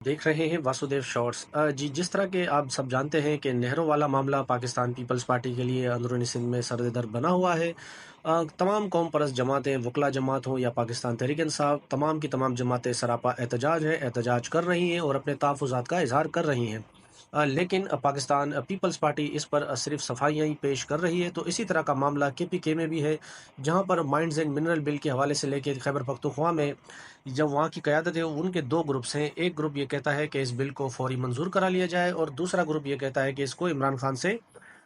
देख रहे हैं वासुदेव शॉर्ट्स। जी, जिस तरह के आप सब जानते हैं कि नेहरू वाला मामला पाकिस्तान पीपल्स पार्टी के लिए अंदरूनी सिंध में सर्द दर्द बना हुआ है। तमाम कौम परस्त जमातें, वकला जमात हो या पाकिस्तान तहरीक इंसाफ, तमाम की तमाम जमातें सरापा एहतजाज है, एहतजाज कर रही हैं और अपने तहफ़्फ़ुज़ात का इजहार कर रही हैं। लेकिन पाकिस्तान पीपल्स पार्टी इस पर सिर्फ सफाइयाँ ही पेश कर रही है। तो इसी तरह का मामला के पी के में भी है, जहाँ पर माइंड्स एंड मिनरल बिल के हवाले से लेके खैबर पख्तूनख्वा में जब वहाँ की क़यादत है, उनके 2 ग्रुप्स हैं। एक ग्रुप ये कहता है कि इस बिल को फ़ौरी मंज़ूर करा लिया जाए और दूसरा ग्रुप ये कहता है कि इसको इमरान खान से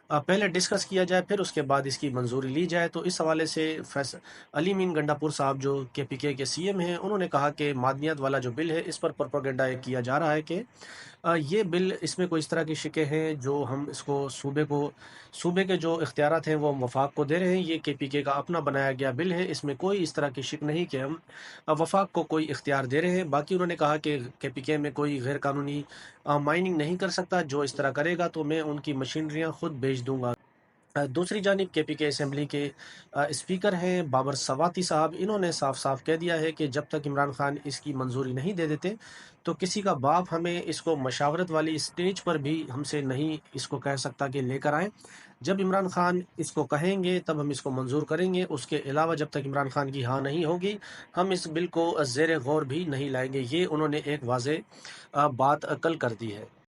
पहले डिस्कस किया जाए, फिर उसके बाद इसकी मंजूरी ली जाए। तो इस हवाले से अली मीन गंडापुर साहब जो के पी के सीएम हैं, उन्होंने कहा कि मादनियत वाला जो बिल है, इस पर प्रोपेगेंडा किया जा रहा है कि ये बिल, इसमें कोई इस तरह की शिकें हैं जो हम इसको सूबे के जो इख्तियारात हैं वो हम वफाक को दे रहे हैं। ये के पी के का अपना बनाया गया बिल है, इसमें कोई इस तरह की शिक नहीं कि हम वफाक को कोई इख्तियार दे रहे हैं। बाकी उन्होंने कहा कि के पी के में कोई गैर कानूनी माइनिंग नहीं कर सकता, जो इस तरह करेगा तो मैं उनकी मशीनरियाँ खुद भेज दूंगा। दूसरी जानिब के पी के असम्बली के स्पीकर हैं बाबर सवाती साहब, इन्होंने साफ साफ कह दिया है कि जब तक इमरान खान इसकी मंजूरी नहीं दे देते, तो किसी का बाप हमें इसको मशावरत वाली स्टेज पर भी हमसे नहीं इसको कह सकता कि लेकर आएँ। जब इमरान खान इसको कहेंगे तब हम इसको मंजूर करेंगे, उसके अलावा जब तक इमरान खान की हाँ नहीं होगी, हम इस बिल को ज़ेर गौर भी नहीं लाएंगे। ये उन्होंने एक वाज़ेह बात कल कर दी है।